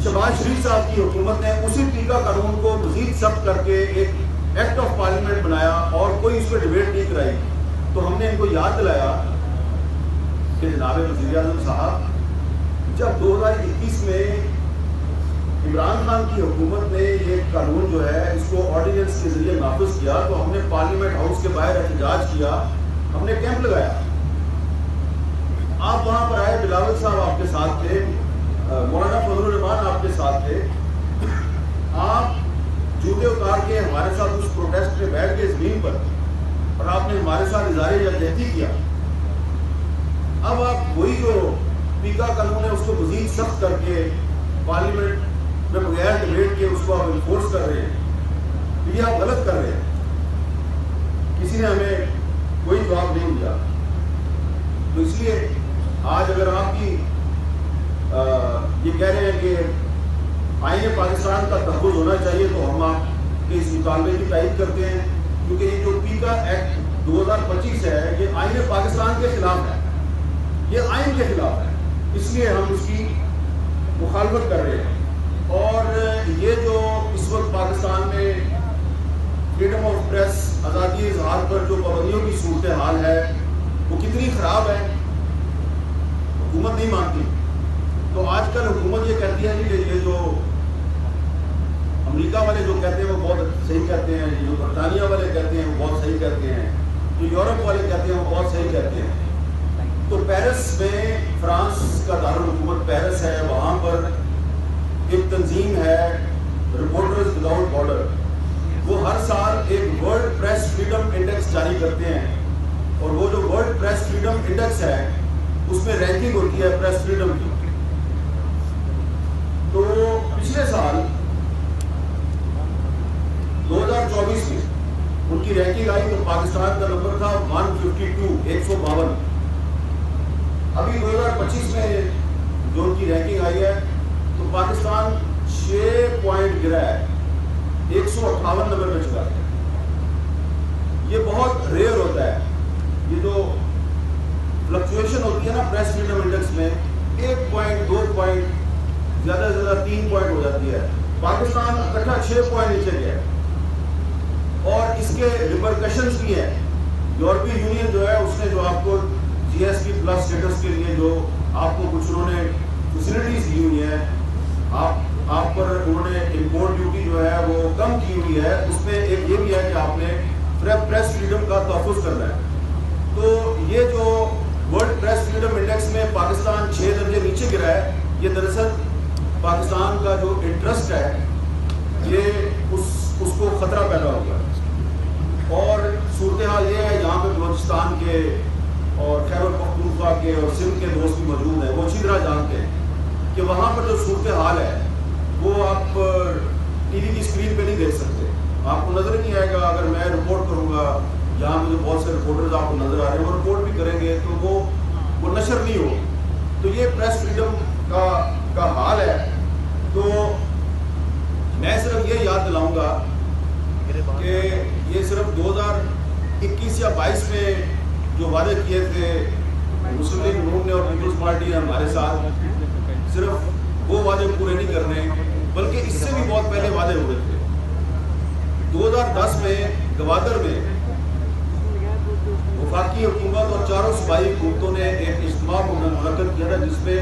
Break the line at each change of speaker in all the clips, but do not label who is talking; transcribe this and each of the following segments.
शहबाज शरीफ साहब की हुकूमत ने उसी टीका कानून को मजीद सख्त करके एक एक्ट ऑफ पार्लियामेंट बनाया और कोई उस पर डिबेट नहीं कराई। तो हमने इनको याद दिलाया कि जनाब वज़ीर-ए-आज़म साहब, जब 2021 में इमरान खान की हुकूमत ने ये कानून जो है इसको ऑर्डिनेंस के जरिए नाफिज किया, तो हमने पार्लियामेंट हाउस के बाहर एहतजाज किया, हमने कैंप लगाया। आप वहाँ पर आए, बिलावल साहब आपके साथ थे, मौलाना फजलुर रहमान आपके साथ थे। आप जूते उतार के हमारे साथ उस प्रोटेस्ट में बैठ गए ज़मीन पर और आपने हमारे साथ इज़हार यकजहती किया। अब आप वही जो पीका कानून है उसको मजीद सख्त करके पार्लियामेंट में बगैर डिबेट के उसको आप इन्फोर्स कर रहे हैं, तो ये आप गलत कर रहे हैं। किसी ने हमें कोई जवाब नहीं दिया। तो इसलिए आज अगर आपकी ये कह रहे हैं कि आईने पाकिस्तान का तहफ़्फ़ुज़ होना चाहिए, तो हम आपके इस मुतालबे की तायीद करते हैं, क्योंकि ये जो पीका एक्ट 2025 है ये आईने पाकिस्तान के खिलाफ है, ये आइन के खिलाफ है, इसलिए हम उसकी मुखालफत कर रहे हैं। और ये जो इस वक्त पाकिस्तान में फ्रीडम ऑफ प्रेस, आज़ादी इज़हार पर जो पाबंदियों की सूरत हाल है वो कितनी ख़राब है, हुकूमत नहीं मानती। तो आजकल हुकूमत ये कहती है कि ये जो अमेरिका वाले जो कहते हैं वो बहुत सही कहते हैं, जो बरतानिया वाले कहते हैं वो बहुत सही कहते हैं, जो यूरोप वाले कहते हैं वो बहुत सही कहते हैं। तो पेरिस में, फ्रांस का दारुल हुकूमत पेरिस है, वहाँ पर एक तंजीम है रिपोर्टर्स विदाउट बॉर्डर, वो हर साल एक वर्ल्ड प्रेस फ्रीडम इंडेक्स जारी करते हैं, और वो जो वर्ल्ड प्रेस फ्रीडम इंडेक्स है उसमें रैंकिंग होती है प्रेस फ्रीडम की। तो पिछले साल 2024 में उनकी रैंकिंग आई तो पाकिस्तान का नंबर था 152, 152। अभी 2025 में जो उनकी रैंकिंग आई है तो पाकिस्तान 6 पॉइंट गिरा है, 158 नंबर पे चला है। ये बहुत रेयर होता है, ये जो फ्लक्चुएशन होती है ना प्रेस फ्रीडम इंडेक्स में, 1 पॉइंट 2 पॉइंट ज़्यादा से ज़्यादा 3 पॉइंट हो जाती है। पाकिस्तान इकट्ठा 6 पॉइंट नीचे गया है, और इसके रिपरकशंस भी हैं। यूरोपीय यूनियन जो है उसने जो आपको GSP प्लस स्टेटस के लिए जो आपको कुछ उन्होंने फैसिलिटीज दी हुई है, आप पर उन्होंने इम्पोर्ट ड्यूटी जो है वो कम की हुई है, उसमें एक ये भी है कि आपने प्रेस फ्रीडम का तहफ़्फ़ुज़ करना है। तो ये जो वर्ल्ड प्रेस फ्रीडम इंडेक्स में पाकिस्तान 6 दर्जे नीचे गिरा है, ये दरअसल पाकिस्तान का जो इंटरेस्ट है ये उसको ख़तरा पैदा हुआ। और सूरत हाल ये है, यहाँ पे बलोचिस्तान के और खैबर पख्तूनख्वा के और सिंध के दोस्त भी मौजूद हैं, वो अच्छी तरह जानते हैं कि वहाँ पर जो सूरत हाल है वो आप टीवी की स्क्रीन पे नहीं देख सकते, आपको नज़र नहीं आएगा। अगर मैं रिपोर्ट करूँगा, यहाँ मुझे बहुत से रिपोर्टर्स आपको नज़र आ रहे हैं, वो रिपोर्ट भी करेंगे तो वो नशर नहीं हो। तो ये प्रेस फ्रीडम का हाल है। तो मैं सिर्फ ये याद दिलाऊँगा कि ये सिर्फ 2021 या 22 में जो वादे किए थे मुस्लिम लीग नून ने और पीपल्स पार्टी ने हमारे साथ, सिर्फ वो वादे पूरे नहीं करने, बल्कि इससे भी बहुत पहले वादे हुए थे। 2010 में गवादर में वफाकी हुकूमत और चारों सूबाई हुकूमतों ने एक इज्तिमा को मुनक़्क़िद किया था, जिसमें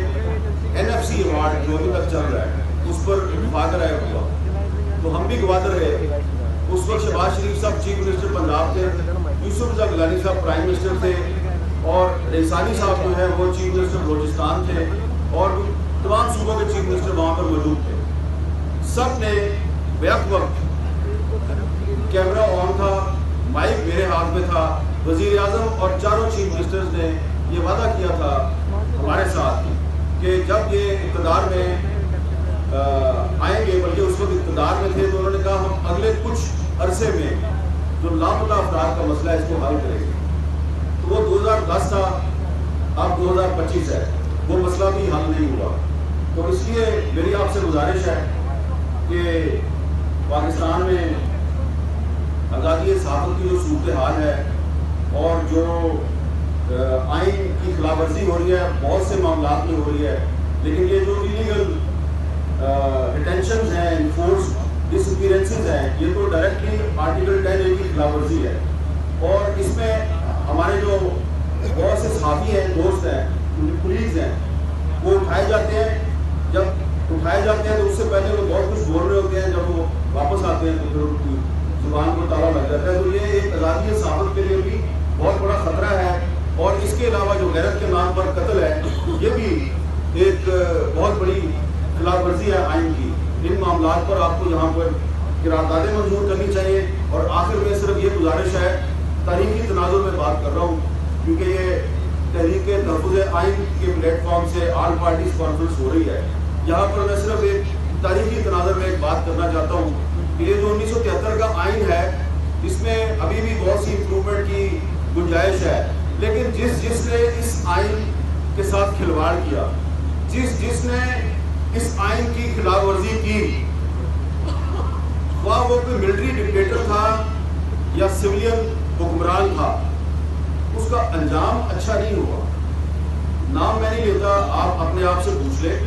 NFC अवार्ड जो अभी तक चल रहा है उस पर इत्तेफाक राय हुआ। तो हम भी गवादर गए। उस वक्त शहबाज शरीफ साहब चीफ मिनिस्टर पंजाब थे, यूसुफ रज़ा गिलानी साहब प्राइम मिनिस्टर थे, और रेसानी साहब जो है वो चीफ मिनिस्टर बलोचिस्तान थे, और तमाम सूबों के चीफ मिनिस्टर वहाँ पर मौजूद थे। सब ने बैक वक्त कैमरा ऑन था, माइक मेरे हाथ में था, वज़ीर आज़म और चारों चीफ मिनिस्टर्स ने ये वादा किया था हमारे साथ कि जब ये इक़्तिदार में आएंगे, बल्कि उस वक्त इक़्तिदार में थे, तो उन्होंने कहा हम अगले कुछ अरसे में जो लापता अफराद का मसला है इसको हल करेंगे। तो वो 2010 था, अब 2025 है, वो मसला भी हल नहीं हुआ। तो इसलिए मेरी आपसे गुजारिश है कि पाकिस्तान में आज़ादी सहाफ़त की जो सूरत हाल है और जो आइन की खिलाफ वर्जी हो रही है, बहुत से मामलात में हो रही है, लेकिन ये जो इलीगल یہ تو ڈائریکٹلی آرٹیکل 10A کی خلاف ورزی ہے، اور اس میں ہمارے جو بہت سے ساتھی ہیں، دوست ہیں، کولیگز ہیں، وہ اٹھائے جاتے ہیں. جب اٹھائے جاتے ہیں تو اس سے پہلے وہ بہت کچھ بول رہے ہوتے ہیں، جب وہ واپس آتے ہیں تو پھر ان کی زبان کو تالا لگ جاتا ہے. تو یہ ایک آزادی صحافت کے لیے بھی بہت بڑا خطرہ ہے. اور اس کے علاوہ جو غیرت کے نام پر قتل ہے، یہ بھی ایک بہت بڑی خلاف ورزی ہے آئین کی. ان معاملات پر آپ کو یہاں پر قراردادیں منظور کرنی چاہیے. اور آخر میں صرف یہ گزارش ہے، تاریخی تناظر میں بات کر رہا ہوں کیونکہ یہ تحریک تحفظ آئین کے پلیٹ فارم سے آل پارٹیز کانفرنس ہو رہی ہے. یہاں پر میں صرف ایک تاریخی تناظر میں ایک بات کرنا چاہتا ہوں کہ یہ جو 1973 کا آئین ہے، اس میں ابھی بھی بہت سی امپرومنٹ کی گنجائش ہے. لیکن جس نے اس آئین کے ساتھ کھلواڑ کیا، جس نے اس آئین کی خلاف ورزی کی، وہ کوئی ملٹری ڈکٹیٹر تھا یا سویلین حکمران تھا، اس کا انجام اچھا نہیں ہوا. نام میں نہیں لیتا، آپ اپنے آپ سے پوچھ لیں.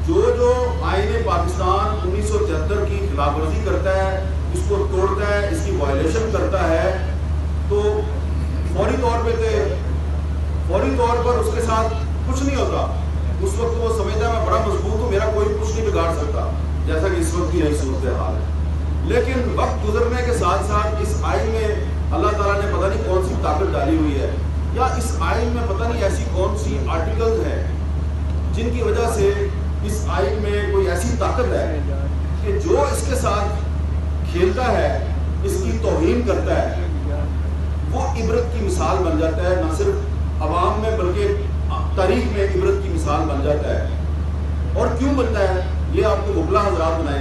جو آئین پاکستان 1973 کی خلاف ورزی کرتا ہے، اس کو توڑتا ہے، اس کی وائلیشن کرتا ہے، تو فوری طور پر اس کے ساتھ کچھ نہیں ہوتا. اس وقت وہ سمجھتا ہے میں بڑا مضبوط ہوں، میرا کوئی کچھ نہیں بگاڑ سکتا، جیسا کہ اس وقت کی نئی صورتحال ہے. لیکن وقت گزرنے کے ساتھ ساتھ اس آئین میں اللہ تعالیٰ نے پتہ نہیں کون سی طاقت ڈالی ہوئی ہے، یا اس آئین میں پتہ نہیں ایسی کون سی آرٹیکلز ہیں جن کی وجہ سے اس آئین میں کوئی ایسی طاقت ہے کہ جو اس کے ساتھ کھیلتا ہے، اس کی توہین کرتا ہے، وہ عبرت کی مثال بن جاتا ہے. نہ صرف عوام میں بلکہ تاریخ میں عبرت کی مثال بن جاتا ہے. اور کیوں بنتا ہے یہ آپ کو مبلا حضرات بنائیں